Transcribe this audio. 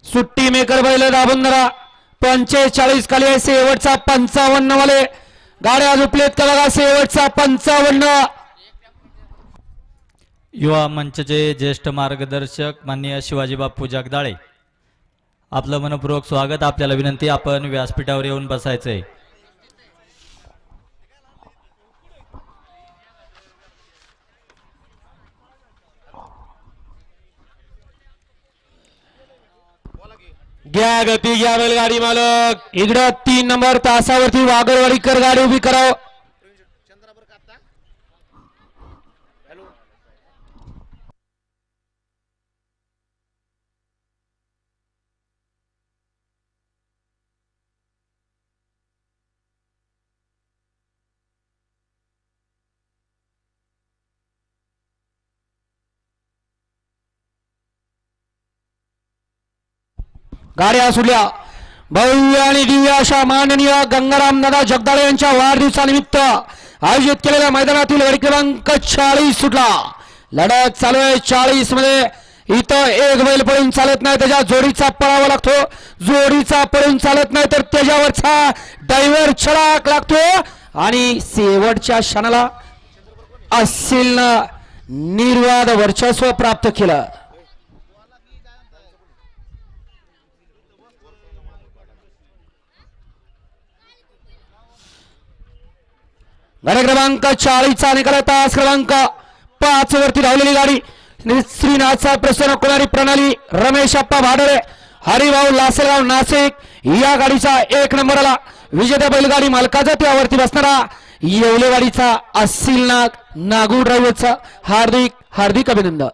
सुट्टी मेकर बैल दाबून धरा 45 खाली आहे शेवटचा 55 वाले गाड्या झोपलेत का बघा शेवटचा 55 युवा मंचचे ज्येष्ठ मार्गदर्शक माननीय शिवाजी बापू जगदाळे आपलं मनपूर्वक स्वागत। आपल्याला विनंती आपण व्यासपीठावर येऊन बसायचंय। घ्या गती घ्या बैलगाडी मालक इकडं 3 नंबर तासावरती वागरवाडीकर गाडी उभी कराव। गाड्या सुटल्या भव्य आणि दिव्य अशा माननीय गंगाराम दादा जगदाळे यांच्या वाढदिवसानिमित्त आयोजित केलेल्या मैदानातील गाडी क्रमांक 40 सुटला। लढत चालू आहे 40 मध्ये। इथं एक बैल पळून चालत नाही त्याच्या जोडीचा पळावा लागतो, जोडीचा पळून चालत नाही तर त्याच्यावरचा ड्रायव्हर छडाक लागतो आणि शेवटच्या क्षणाला असील निर्वाद वर्चस्व प्राप्त केलं। गाडी क्रमांक 40 चा निकाल तास क्रमांक 5 वरती धावलेली गाडी श्रीनाथचा प्रसन्न कुमारी प्रणाली रमेश अप्पा भाडरे हरिभाऊ लासलगाव नाशिक या गाडीचा 1 नंबरला विजेत्या बैलगाडी मालकाचा त्यावरती बसणारा येवलेवाडीचा असील नाग नागू ड्रायव्हरचा हार्दिक हार्दिक अभिनंदन।